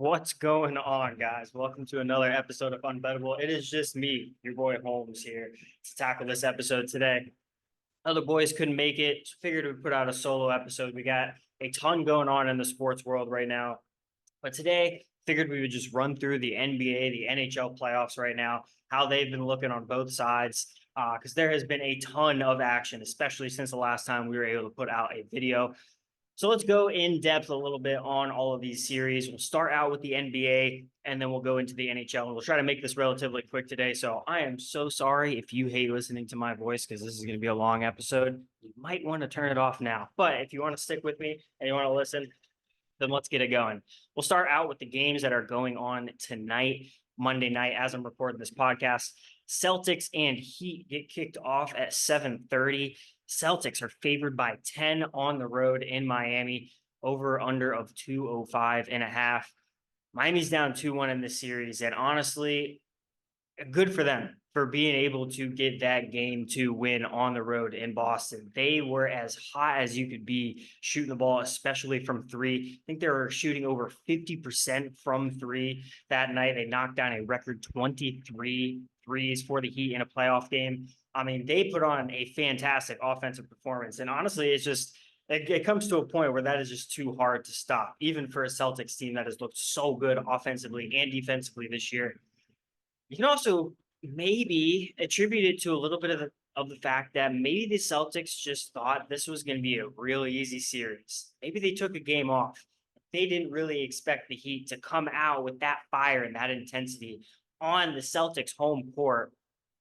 What's going on, guys? Welcome to another episode of Unbettable. It is just me, your boy Holmes, here to tackle this episode today. Other boys couldn't make it. Figured we'd put out a solo episode. We got a ton going on in the sports world right now. But today, figured we would just run through the NBA, the NHL playoffs right now, how they've been looking on both sides, because there has been a ton of action, especially since the last time we were able to put out a video. So let's go in depth a little bit on all of these series. We'll start out with the NBA and then we'll go into the NHL. And we'll try to make this relatively quick today. So I am so sorry if you hate listening to my voice because this is going to be a long episode. You might want to turn it off now. But if you want to stick with me and you want to listen, then let's get it going. We'll start out with the games that are going on tonight, Monday night, as I'm recording this podcast. Celtics and Heat get kicked off at 7:30. Celtics are favored by 10 on the road in Miami, over under of 205.5. Miami's down 2-1 in this series. And honestly, good for them for being able to get that game to win on the road in Boston. They were as hot as you could be shooting the ball, especially from three. I think they were shooting over 50% from three that night. They knocked down a record 23 threes for the Heat in a playoff game. I mean, they put on a fantastic offensive performance. And honestly, it comes to a point where that is just too hard to stop, even for a Celtics team that has looked so good offensively and defensively this year. You can also maybe attribute it to a little bit of the fact that maybe the Celtics just thought this was going to be a really easy series. Maybe they took a game off. They didn't really expect the Heat to come out with that fire and that intensity on the Celtics home court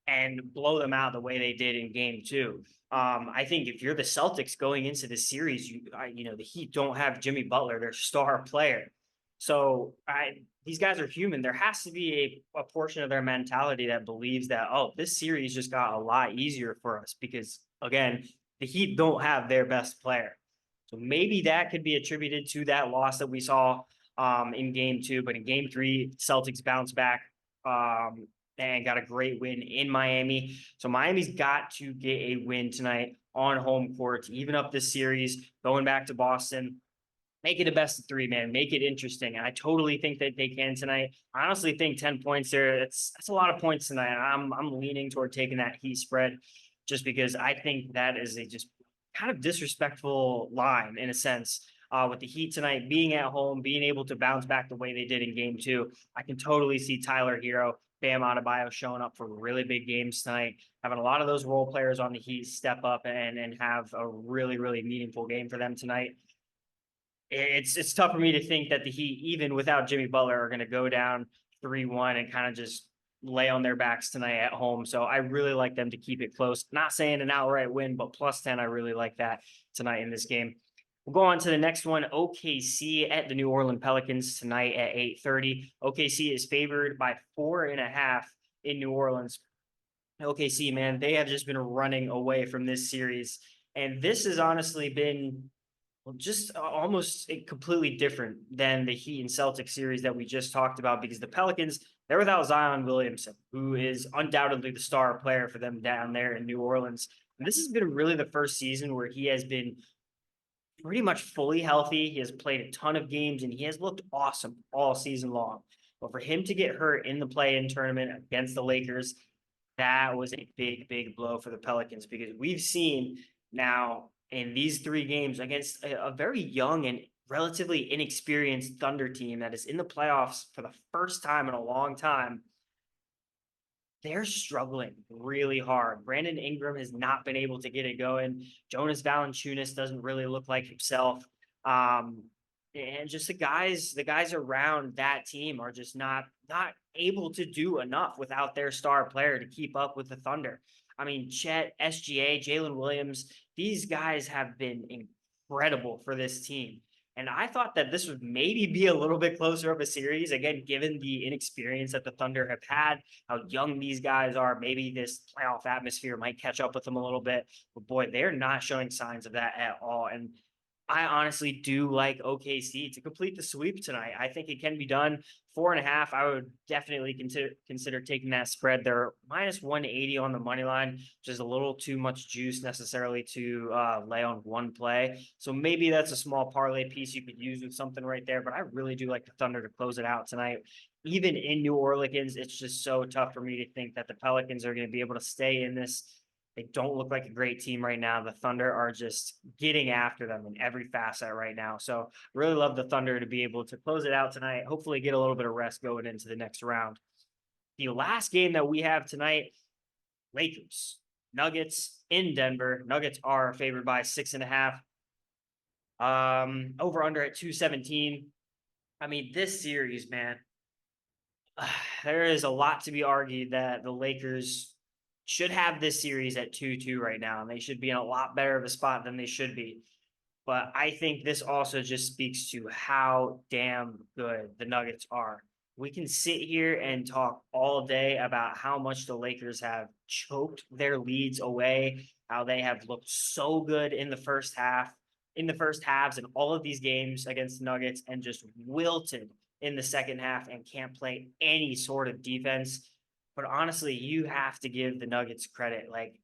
and blow them out the way they did in game two. I think if you're the Celtics going into the series, the Heat don't have Jimmy Butler, their star player. So these guys are human. There has to be a portion of their mentality that believes that, oh, this series just got a lot easier for us because, again, the Heat don't have their best player. So maybe that could be attributed to that loss that we saw in game two. But in game three, Celtics bounced back and got a great win in Miami. So Miami's got to get a win tonight on home court to even up this series, going back to Boston. Make it a best of three, man. Make it interesting. And I totally think that they can tonight. I honestly think 10 points there, that's a lot of points tonight. I'm leaning toward taking that Heat spread just because I think that is a just kind of disrespectful line in a sense. With the Heat tonight being at home, being able to bounce back the way they did in game two, I can totally see Tyler Hero, Bam Adebayo showing up for really big games tonight, having a lot of those role players on the Heat step up and have a really, really meaningful game for them tonight. It's tough for me to think that the Heat, even without Jimmy Butler, are going to go down 3-1 and kind of just lay on their backs tonight at home. So I really like them to keep it close. Not saying an outright win, but plus 10, I really like that tonight in this game. We'll go on to the next one. OKC at the New Orleans Pelicans tonight at 8:30. OKC is favored by 4.5 in New Orleans. OKC, man, they have just been running away from this series. And this has honestly been just almost completely different than the Heat and Celtics series that we just talked about because the Pelicans, they're without Zion Williamson, who is undoubtedly the star player for them down there in New Orleans. And this has been really the first season where he has been pretty much fully healthy. He has played a ton of games and he has looked awesome all season long. But for him to get hurt in the play-in tournament against the Lakers, that was a big, big blow for the Pelicans because we've seen now in these three games against a very young and relatively inexperienced Thunder team that is in the playoffs for the first time in a long time, they're struggling really hard. Brandon Ingram has not been able to get it going. Jonas Valanciunas doesn't really look like himself. And just the guys around that team are just not able to do enough without their star player to keep up with the Thunder. I mean, Chet, SGA, Jalen Williams, these guys have been incredible for this team. And I thought that this would maybe be a little bit closer of a series, again, given the inexperience that the Thunder have had, how young these guys are. Maybe this playoff atmosphere might catch up with them a little bit. But boy, they're not showing signs of that at all. And I honestly do like OKC to complete the sweep tonight. I think it can be done. 4.5. I would definitely consider taking that spread. They're minus 180 on the money line, which is a little too much juice necessarily to lay on one play. So maybe that's a small parlay piece you could use with something right there. But I really do like the Thunder to close it out tonight. Even in New Orleans, it's just so tough for me to think that the Pelicans are going to be able to stay in this. They don't look like a great team right now. The Thunder are just getting after them in every facet right now. So really love the Thunder to be able to close it out tonight. Hopefully get a little bit of rest going into the next round. The last game that we have tonight, Lakers, Nuggets in Denver. Nuggets are favored by 6.5. Over under at 217. I mean, this series, man, there is a lot to be argued that the Lakers should have this series at 2-2 right now, and they should be in a lot better of a spot than they should be. But I think this also just speaks to how damn good the Nuggets are. We can sit here and talk all day about how much the Lakers have choked their leads away, how they have looked so good in the first half, in the first halves, in all of these games against the Nuggets, and just wilted in the second half and can't play any sort of defense. But honestly, you have to give the Nuggets credit. Like,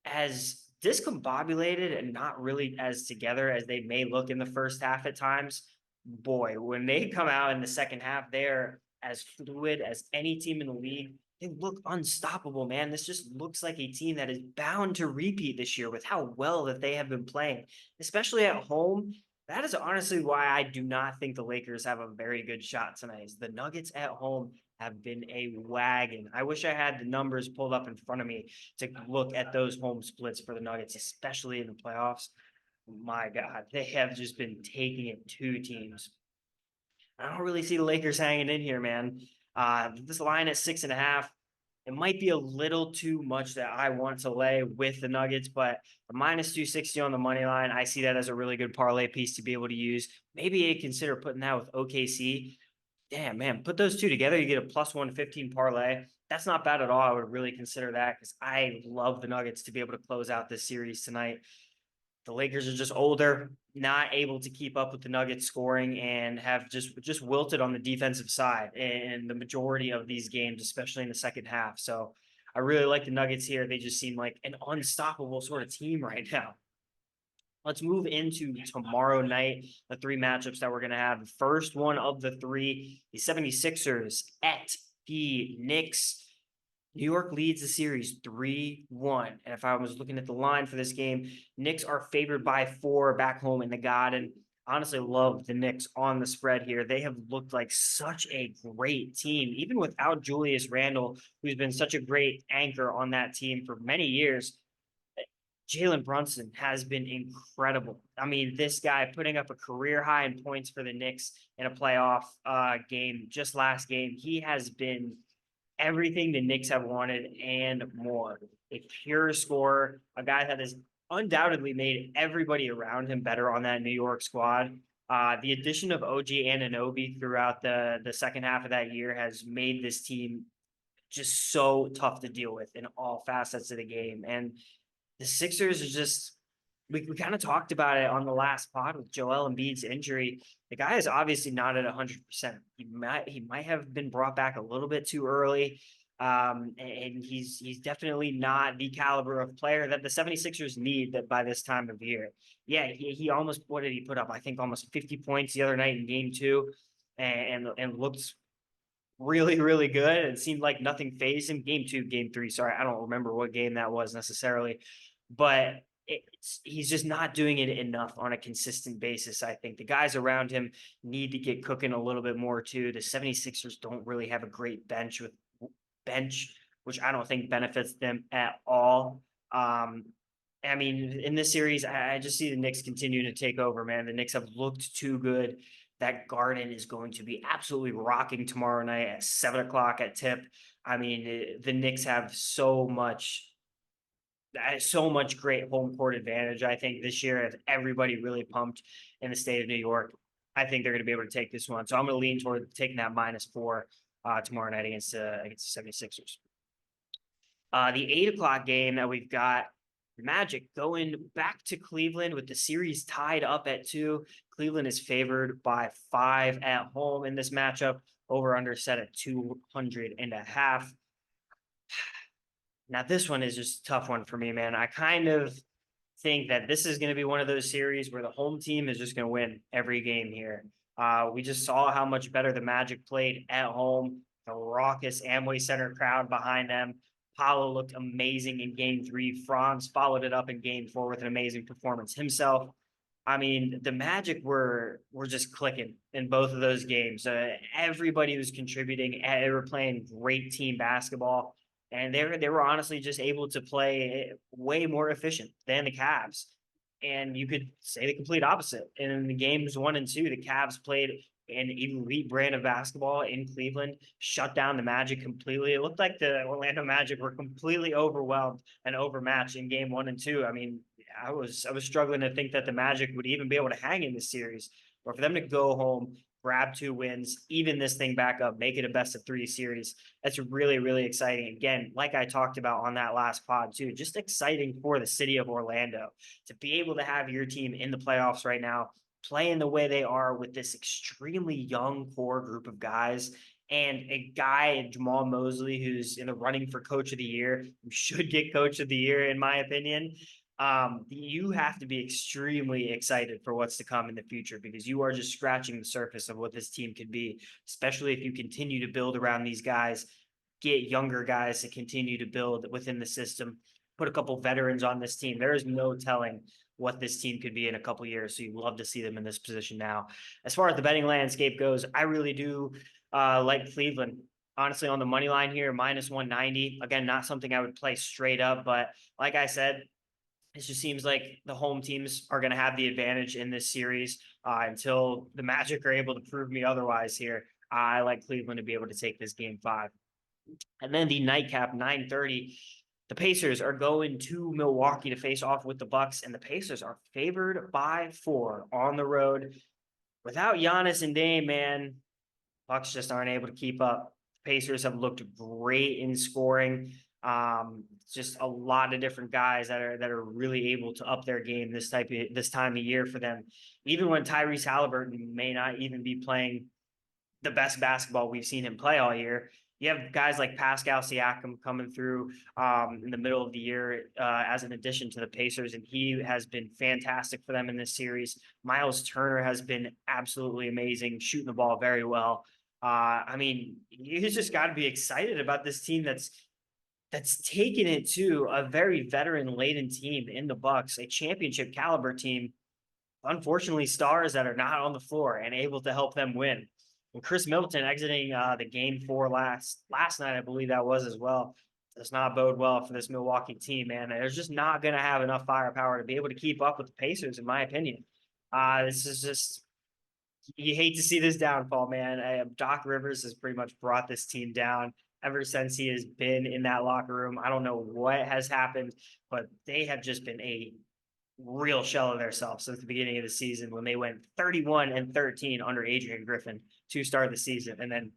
as discombobulated and not really as together as they may look in the first half at times, boy, when they come out in the second half, they're as fluid as any team in the league. They look unstoppable, man. This just looks like a team that is bound to repeat this year with how well that they have been playing, especially at home. That is honestly why I do not think the Lakers have a very good shot tonight. Is the Nuggets at home have been a wagon. I wish I had the numbers pulled up in front of me to look at those home splits for the Nuggets, especially in the playoffs. My God, they have just been taking it to teams. I don't really see the Lakers hanging in here, man. This line at 6.5, it might be a little too much that I want to lay with the Nuggets, but a minus 260 on the money line, I see that as a really good parlay piece to be able to use. Maybe consider putting that with OKC. Damn, man, put those two together, you get a plus 115 parlay. That's not bad at all. I would really consider that because I love the Nuggets to be able to close out this series tonight. The Lakers are just older, not able to keep up with the Nuggets scoring, and have just wilted on the defensive side in the majority of these games, especially in the second half. So I really like the Nuggets here. They just seem like an unstoppable sort of team right now. Let's move into tomorrow night, the three matchups that we're going to have. The first one of the three, the 76ers at the Knicks. New York leads the series 3-1. And if I was looking at the line for this game, Knicks are favored by 4 back home in the Garden. Honestly, love the Knicks on the spread here. They have looked like such a great team, even without Julius Randle, who's been such a great anchor on that team for many years. Jalen Brunson has been incredible. I mean, this guy putting up a career high in points for the Knicks in a playoff game just last game. He has been everything the Knicks have wanted and more. A pure scorer, a guy that has undoubtedly made everybody around him better on that New York squad. The addition of OG Anunoby throughout the second half of that year has made this team just so tough to deal with in all facets of the game. And the Sixers are just we kind of talked about it on the last pod with Joel Embiid's injury. The guy is obviously not at 100%. He might have been brought back a little bit too early. And he's definitely not the caliber of player that the 76ers need that by this time of year. Yeah, he almost what did he put up? I think almost 50 points the other night in game two and looked really, really good. It seemed like nothing phased him. Game two, game three. Sorry, I don't remember what game that was necessarily, but he's just not doing it enough on a consistent basis. I think the guys around him need to get cooking a little bit more too. The 76ers don't really have a great bench, which I don't think benefits them at all. I mean, in this series, I just see the Knicks continue to take over, man. The Knicks have looked too good. That Garden is going to be absolutely rocking tomorrow night at 7 o'clock at tip. I mean, the Knicks have so much great home court advantage. I think this year, as everybody really pumped in the state of New York, I think they're going to be able to take this one. So I'm going to lean toward taking that -4 tomorrow night against the 76ers. The 8 o'clock game that we've got, Magic going back to Cleveland with the series tied up at 2. Cleveland is favored by 5 at home in this matchup. Over under set at 200.5. Now, this one is just a tough one for me, man. I kind of think that this is going to be one of those series where the home team is just going to win every game here. We just saw how much better the Magic played at home. The raucous Amway Center crowd behind them. Paulo looked amazing in game 3. Franz followed it up in game 4 with an amazing performance himself. I mean, the Magic were just clicking in both of those games. Everybody was contributing. They were playing great team basketball, and they were honestly just able to play way more efficient than the Cavs. And you could say the complete opposite. In the games 1 and 2, the Cavs played an elite brand of basketball in Cleveland, shut down the Magic completely. It looked like the Orlando Magic were completely overwhelmed and overmatched in game 1 and 2. I mean, I was struggling to think that the Magic would even be able to hang in this series, or for them to go home, grab 2 wins, even this thing back up, make it a best-of-3 series. That's really, really exciting. Again, like I talked about on that last pod too, just exciting for the city of Orlando to be able to have your team in the playoffs right now, playing the way they are with this extremely young core group of guys. And a guy, Jamal Mosley, who's in the running for coach of the year, who should get coach of the year, in my opinion. You have to be extremely excited for what's to come in the future, because you are just scratching the surface of what this team could be, especially if you continue to build around these guys, get younger guys to continue to build within the system, put a couple veterans on this team. There is no telling what this team could be in a couple years. So you love to see them in this position now. As far as the betting landscape goes, I really do like Cleveland. Honestly, on the money line here, minus 190. Again, not something I would play straight up, but like I said, it just seems like the home teams are going to have the advantage in this series until the Magic are able to prove me otherwise here. I like Cleveland to be able to take this game 5. And then the nightcap, 9:30. The Pacers are going to Milwaukee to face off with the Bucks, and the Pacers are favored by 4 on the road. Without Giannis and Dame, man, Bucks just aren't able to keep up. Pacers have looked great in scoring. Just a lot of different guys that are really able to up their game this time of year for them. Even when Tyrese Halliburton may not even be playing the best basketball we've seen him play all year. You have guys like Pascal Siakam coming through in the middle of the year as an addition to the Pacers, and he has been fantastic for them in this series. Miles Turner has been absolutely amazing, shooting the ball very well. I mean, you just got to be excited about this team that's taken it to a very veteran-laden team in the Bucks, a championship caliber team. Unfortunately, stars that are not on the floor and able to help them win. And Chris Middleton exiting the game 4 last night, I believe that was as well, does not bode well for this Milwaukee team, man. They're just not going to have enough firepower to be able to keep up with the Pacers, in my opinion. This is just, you hate to see this downfall, man. Doc Rivers has pretty much brought this team down ever since he has been in that locker room. I don't know what has happened, but they have just been a real shell of themselves since the beginning of the season, when they went 31-13 under Adrian Griffin to start the season and then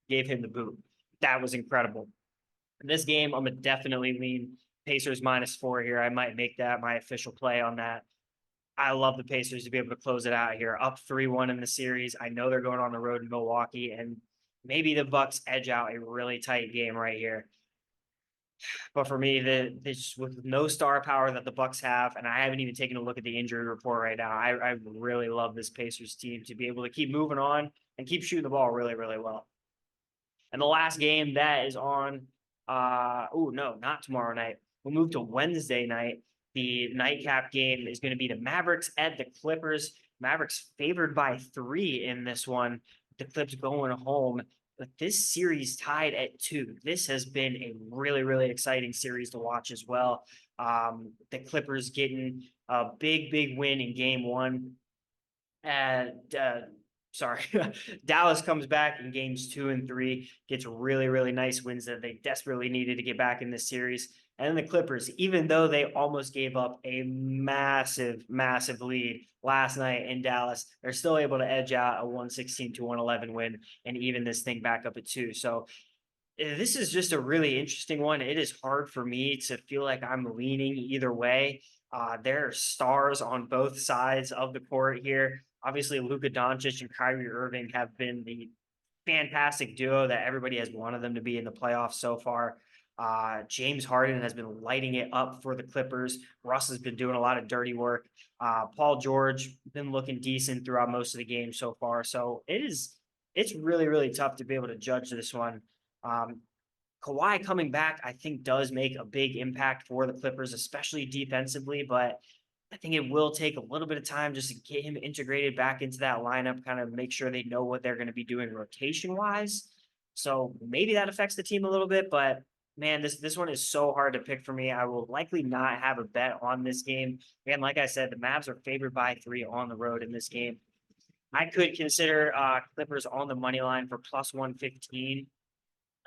gave him the boot. That was incredible. In this game, I'm going to definitely lean Pacers -4 here. I might make that my official play on that. I love the Pacers to be able to close it out here, up 3-1 in the series. I know they're going on the road in Milwaukee, and maybe the Bucks edge out a really tight game right here. But for me, just with no star power that the Bucks have, and I haven't even taken a look at the injury report right now. I really love this Pacers team to be able to keep moving on and keep shooting the ball really, really well. And the last game that is on, oh no, not tomorrow night. We'll move to Wednesday night. The nightcap game is going to be the Mavericks at the Clippers. Mavericks favored by 3 in this one. The Clips going home. But this series tied at 2. This has been a really, really exciting series to watch as well. The Clippers getting a big, big win in game 1. And sorry, Dallas comes back in games 2 and 3, gets really, really nice wins that they desperately needed to get back in this series. And then the Clippers, even though they almost gave up a massive, massive lead last night in Dallas, they're still able to edge out a 116-111 win and even this thing back up at 2. So This is just a really interesting one. It is hard for me to feel like I'm leaning either way. There are stars on both sides of the court here. Obviously, Luka Doncic and Kyrie Irving have been the fantastic duo that everybody has wanted them to be in the playoffs so far. James Harden has been lighting it up for the Clippers. Russ has been doing a lot of dirty work. Paul George been looking decent throughout most of the game so far. So it's really, really tough to be able to judge this one. Um, Kawhi coming back, I think, does make a big impact for the Clippers, especially defensively. But I think it will take a little bit of time just to get him integrated back into that lineup, kind of make sure they know what they're going to be doing rotation wise. So maybe that affects the team a little bit, but man, this one is so hard to pick for me. I will likely not have a bet on this game. And like I said, the Mavs are favored by 3 on the road in this game. I could consider Clippers on the money line for plus 115.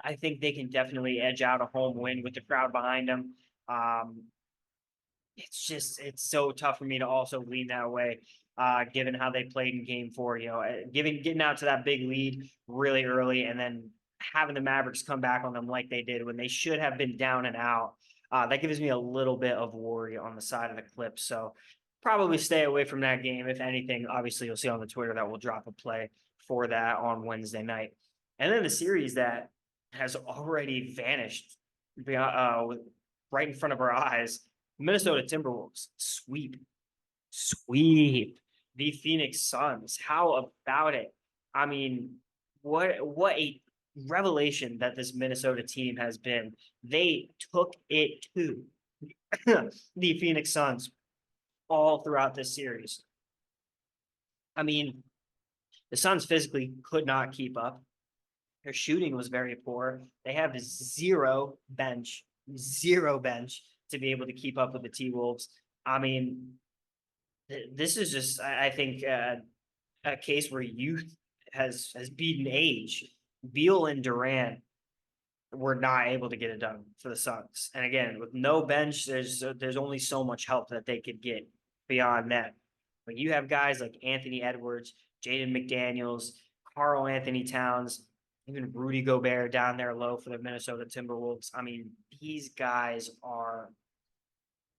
I think they can definitely edge out a home win with the crowd behind them. Um, it's so tough for me to also lean that way, given how they played in game 4, getting out to that big lead really early and then having the Mavericks come back on them like they did when they should have been down and out. That gives me a little bit of worry on the side of the Clips. So probably stay away from that game. If anything, obviously you'll see on the Twitter that we'll drop a play for that on Wednesday night. And then the series that has already vanished right in front of our eyes. Minnesota Timberwolves sweep the Phoenix Suns. How about it? I mean, what a revelation that this Minnesota team has been. They took it to the Phoenix Suns all throughout this series. I mean, the Suns physically could not keep up. Their shooting was very poor. They have zero bench to be able to keep up with the T Wolves. I mean, this is just, I think, a case where youth has beaten age. Beal and Durant were not able to get it done for the Suns. And again, with no bench, there's only so much help that they could get beyond that. When you have guys like Anthony Edwards, Jaden McDaniels, Carl Anthony Towns, even Rudy Gobert down there low for the Minnesota Timberwolves. I mean, these guys are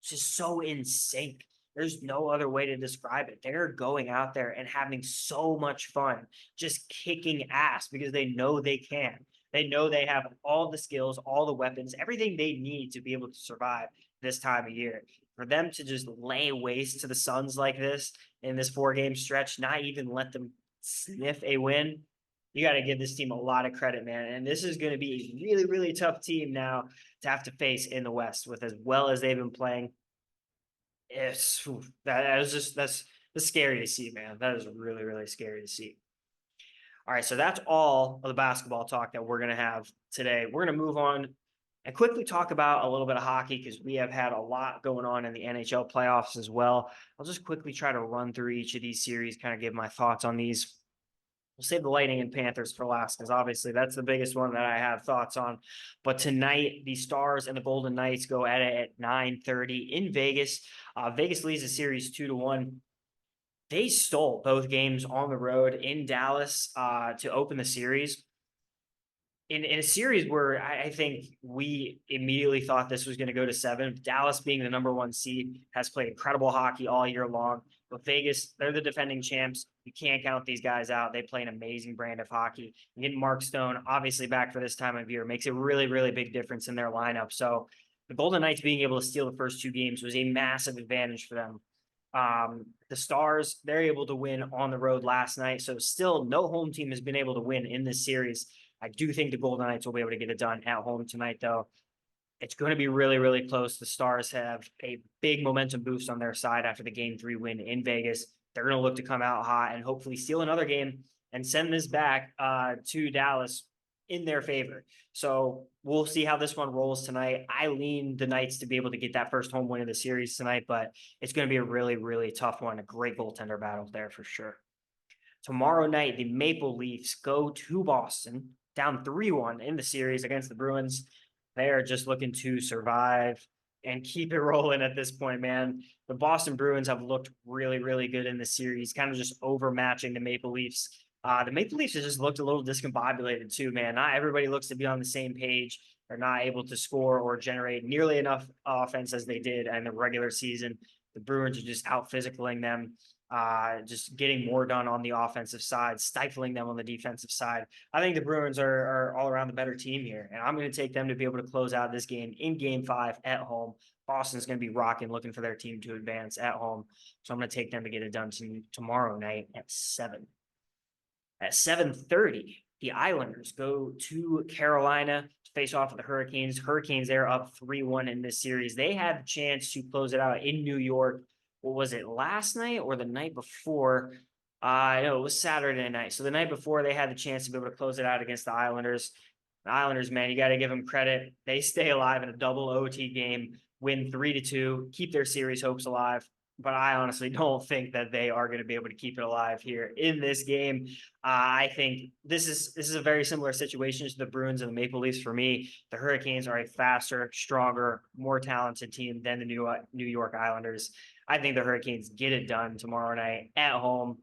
just so in sync. There's no other way to describe it. They're going out there and having so much fun, just kicking ass because they know they can. They know they have all the skills, all the weapons, everything they need to be able to survive this time of year. For them to just lay waste to the Suns like this in this 4-game stretch, not even let them sniff a win, you got to give this team a lot of credit, man. And this is going to be a really, really tough team now to have to face in the West with as well as they've been playing. That is that's scary to see, man. That is really, really scary to see. All right, so that's all of the basketball talk that we're going to have today. We're going to move on and quickly talk about a little bit of hockey because we have had a lot going on in the NHL playoffs as well. I'll just quickly try to run through each of these series, kind of give my thoughts on these. We'll save the Lightning and Panthers for last because obviously that's the biggest one that I have thoughts on. But tonight, the Stars and the Golden Knights go at it at 9:30 in Vegas. Vegas leads the series 2-1. They stole both games on the road in Dallas to open the series. In a series where I think we immediately thought this was going to go to 7. Dallas, being the number 1 seed, has played incredible hockey all year long. But Vegas, they're the defending champs. You can't count these guys out. They play an amazing brand of hockey. And getting Mark Stone, obviously back for this time of year, makes a really, really big difference in their lineup. So the Golden Knights being able to steal the first 2 games was a massive advantage for them. The Stars, they're able to win on the road last night. So still no home team has been able to win in this series. I do think the Golden Knights will be able to get it done at home tonight, though. It's going to be really, really close. The Stars have a big momentum boost on their side after the Game 3 win in Vegas. They're going to look to come out hot and hopefully steal another game and send this back to Dallas in their favor. So we'll see how this one rolls tonight. I lean the Knights to be able to get that first home win of the series tonight, but it's going to be a really, really tough one. A great goaltender battle there for sure. Tomorrow night, the Maple Leafs go to Boston, down 3-1 in the series against the Bruins. They are just looking to survive and keep it rolling at this point, man. The Boston Bruins have looked really, really good in the series, kind of just overmatching the Maple Leafs. The Maple Leafs have just looked a little discombobulated too, man. Not everybody looks to be on the same page. They're not able to score or generate nearly enough offense as they did in the regular season. The Bruins are just out physicaling them, just getting more done on the offensive side, stifling them on the defensive side. I think the Bruins are all around the better team here, and I'm going to take them to be able to close out this game in Game 5 at home. Boston's going to be rocking, looking for their team to advance at home. So I'm going to take them to get it done tomorrow night at 7. At 7:30, the Islanders go to Carolina to face off with the Hurricanes. Hurricanes, they're up 3-1 in this series. They had the chance to close it out in New York. What was it, last night or the night before? No, it was Saturday night. So the night before, they had the chance to be able to close it out against the Islanders. The Islanders, man, you got to give them credit. They stay alive in a double OT game, win 3-2, keep their series hopes alive. But I honestly don't think that they are going to be able to keep it alive here in this game. I think this is a very similar situation to the Bruins and the Maple Leafs for me. The Hurricanes are a faster, stronger, more talented team than the New York Islanders. I think the Hurricanes get it done tomorrow night at home.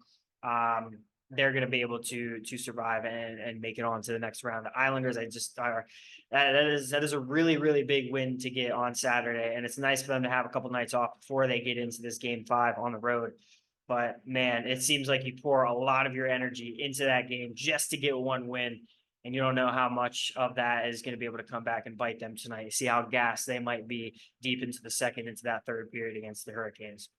They're going to be able to survive and make it on to the next round. The Islanders, I just are that is a really big win to get on Saturday, and it's nice for them to have a couple nights off before they get into this Game 5 on the road. But man, it seems like you pour a lot of your energy into that game just to get one win, and you don't know how much of that is going to be able to come back and bite them tonight. You see how gassed they might be deep into the second, into that third period against the Hurricanes.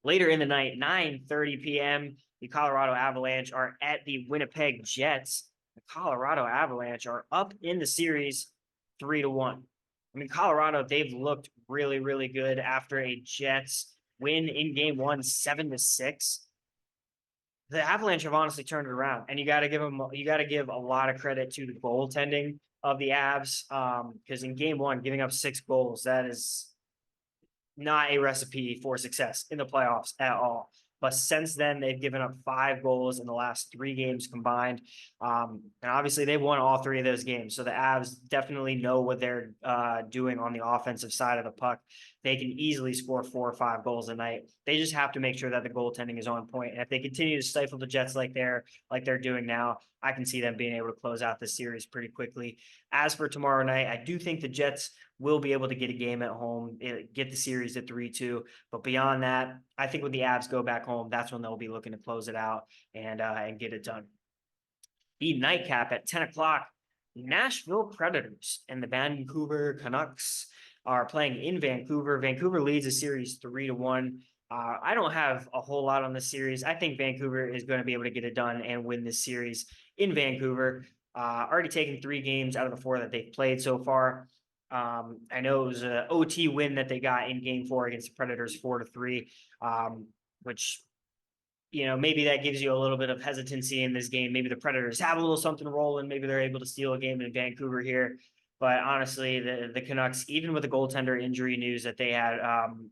Later in the night, 9:30 p.m., the Colorado Avalanche are at the Winnipeg Jets. The Colorado Avalanche are up in the series 3-1. I mean, Colorado, they've looked really good after a Jets win in game 1, 7-6. The Avalanche have honestly turned it around, and you got to give a lot of credit to the goaltending of the Avs, because in game 1, giving up 6 goals, that is not a recipe for success in the playoffs at all. But since then, they've given up 5 goals in the last 3 games combined. And obviously, they've won all 3 of those games. So the Avs definitely know what they're doing on the offensive side of the puck. They can easily score 4 or 5 goals a night. They just have to make sure that the goaltending is on point. And if they continue to stifle the Jets like they're doing now, I can see them being able to close out the series pretty quickly. As for tomorrow night, I do think the Jets will be able to get a game at home, get the series at 3-2. But beyond that, I think when the Avs go back home, that's when they'll be looking to close it out and get it done. The nightcap at 10 o'clock, the Nashville Predators and the Vancouver Canucks are playing in Vancouver. Vancouver leads the series 3-1. I don't have a whole lot on this series. I think Vancouver is going to be able to get it done and win this series in Vancouver. Already taken 3 games out of the 4 that they've played so far. I know it was an OT win that they got in game 4 against the Predators 4-3, which, maybe that gives you a little bit of hesitancy in this game. Maybe the Predators have a little something rolling. Maybe they're able to steal a game in Vancouver here. But honestly, the Canucks, even with the goaltender injury news that they had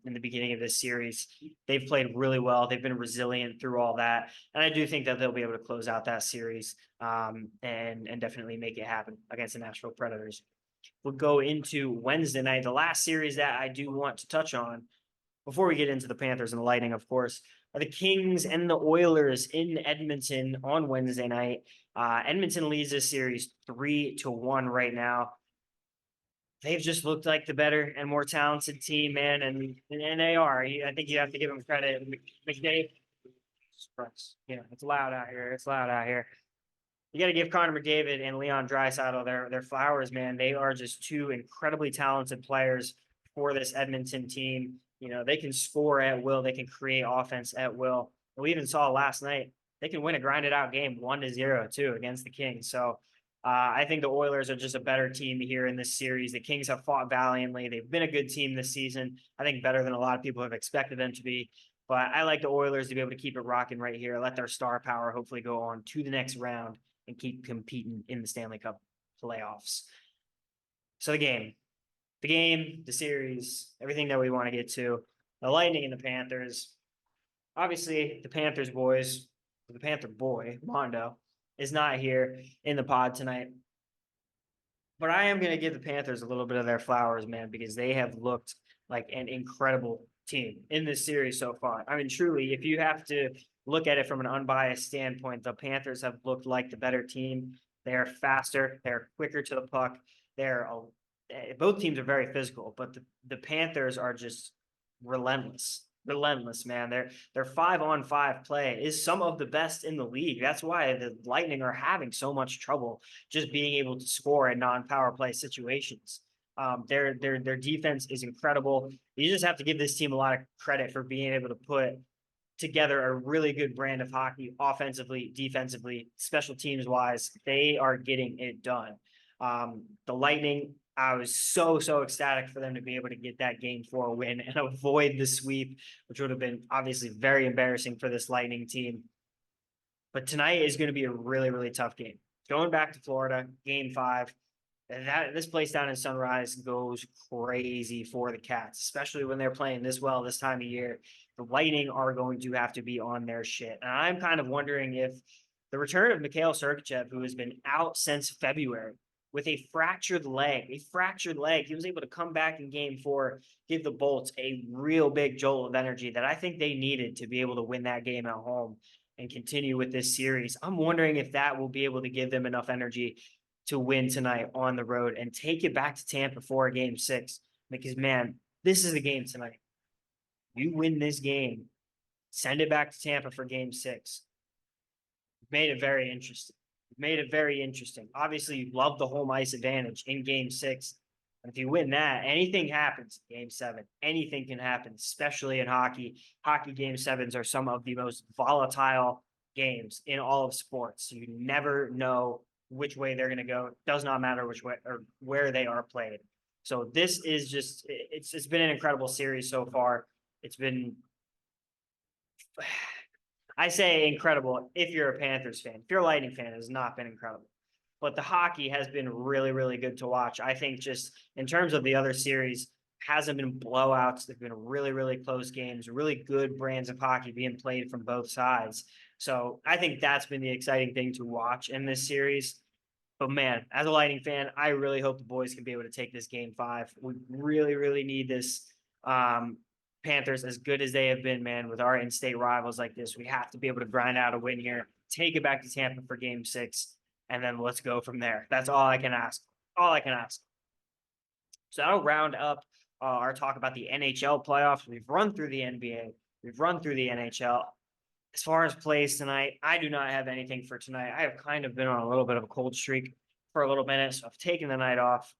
in the beginning of this series, they've played really well. They've been resilient through all that. And I do think that they'll be able to close out that series and definitely make it happen against the Nashville Predators. We'll go into Wednesday night, the last series that I do want to touch on before we get into the Panthers and the Lightning, of course, are the Kings and the Oilers in Edmonton on Wednesday night. Edmonton leads this series 3-1 right now. They've just looked like the better and more talented team, man, and they are. I think you have to give them credit. McDavid, yeah, it's loud out here. It's loud out here. You got to give Connor McDavid and Leon Draisaitl their flowers, man. They are just 2 incredibly talented players for this Edmonton team. They can score at will. They can create offense at will. We even saw last night they can win a grinded out game 1-0 too against the Kings. So I think the Oilers are just a better team here in this series. The Kings have fought valiantly. They've been a good team this season. I think better than a lot of people have expected them to be. But I like the Oilers to be able to keep it rocking right here. Let their star power hopefully go on to the next round and keep competing in the Stanley Cup playoffs. So the series, everything that we want to get to, the Lightning and the Panthers. Obviously, the Panthers boys, the Panther boy, Mondo, is not here in the pod tonight. But I am going to give the Panthers a little bit of their flowers, man, because they have looked like an incredible team in this series so far. I mean, truly, if you have to look at it from an unbiased standpoint, the Panthers have looked like the better team. They're faster, they're quicker to the puck. Both teams are very physical, but the Panthers are just relentless. Relentless, man. Their 5-on-5 play is some of the best in the league. That's why the Lightning are having so much trouble just being able to score in non-power play situations. Their defense is incredible. You just have to give this team a lot of credit for being able to put together a really good brand of hockey, offensively, defensively, special teams wise. They are getting it done. The Lightning, I was so ecstatic for them to be able to get that Game 4 win and avoid the sweep, which would have been obviously very embarrassing for this Lightning team. But tonight is going to be a really tough game. Going back to Florida, Game 5. This place down in Sunrise goes crazy for the Cats, especially when they're playing this well this time of year. The Lightning are going to have to be on their shit. And I'm kind of wondering if the return of Mikhail Sergachev, who has been out since February with a fractured leg, he was able to come back in Game 4, give the Bolts a real big jolt of energy that I think they needed to be able to win that game at home and continue with this series. I'm wondering if that will be able to give them enough energy to win tonight on the road and take it back to Tampa for Game 6. Because, man, this is the game tonight. You win this game, send it back to Tampa for Game 6. Made it very interesting. Obviously, you love the home ice advantage in Game 6. And if you win that, anything happens in Game 7. Anything can happen, especially in hockey. Hockey Game 7s are some of the most volatile games in all of sports. You never know which way they're going to go. It does not matter which way or where they are played. So this is just, it's been an incredible series so far. It's been, I say incredible if you're a Panthers fan. If you're a Lightning fan, it has not been incredible. But the hockey has been really good to watch. I think just in terms of the other series, hasn't been blowouts. They've been really close games, really good brands of hockey being played from both sides. So I think that's been the exciting thing to watch in this series. But man, as a Lightning fan, I really hope the boys can be able to take this Game 5. We really need this. Panthers, as good as they have been, man, with our in-state rivals like this, we have to be able to grind out a win here, take it back to Tampa for Game 6, and then let's go from there. That's all I can ask. So that'll round up our talk about the NHL playoffs. We've run through the NBA. We've run through the NHL. As far as plays tonight, I do not have anything for tonight. I have kind of been on a little bit of a cold streak for a little minute, so I've taken the night off.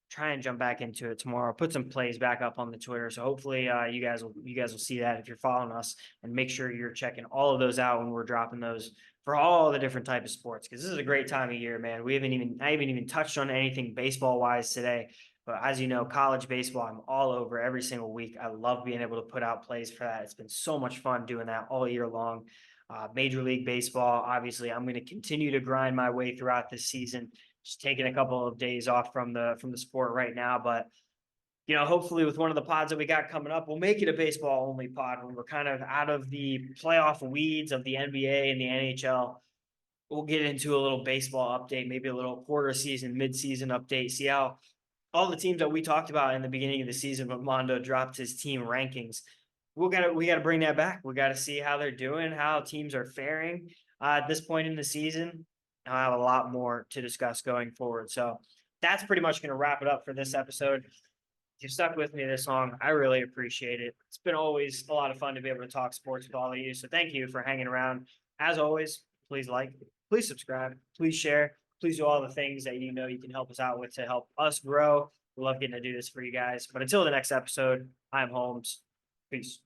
Try and jump back into it tomorrow. Put some plays back up on the Twitter, so hopefully you guys will see that if you're following us, and make sure you're checking all of those out when we're dropping those for all the different type of sports, because this is a great time of year, man. I haven't even touched on anything baseball wise today. But as you know, college baseball, I'm all over every single week. I love being able to put out plays for that. It's been so much fun doing that all year long. Major League Baseball, obviously, I'm going to continue to grind my way throughout this season. Just taking a couple of days off from the sport right now, but hopefully with one of the pods that we got coming up, we'll make it a baseball only pod when we're kind of out of the playoff weeds of the NBA and the NHL. We'll get into a little baseball update, maybe a little quarter season, mid-season update, see how all the teams that we talked about in the beginning of the season when Mondo dropped his team rankings. We got to bring that back. We got to see how they're doing, how teams are faring at this point in the season. I'll have a lot more to discuss going forward. So that's pretty much going to wrap it up for this episode. If you stuck with me this long, I really appreciate it. It's been always a lot of fun to be able to talk sports with all of you. So thank you for hanging around. As always, please like, please subscribe, please share, please do all the things that you can help us out with to help us grow. We love getting to do this for you guys. But until the next episode, I'm Holmes. Peace.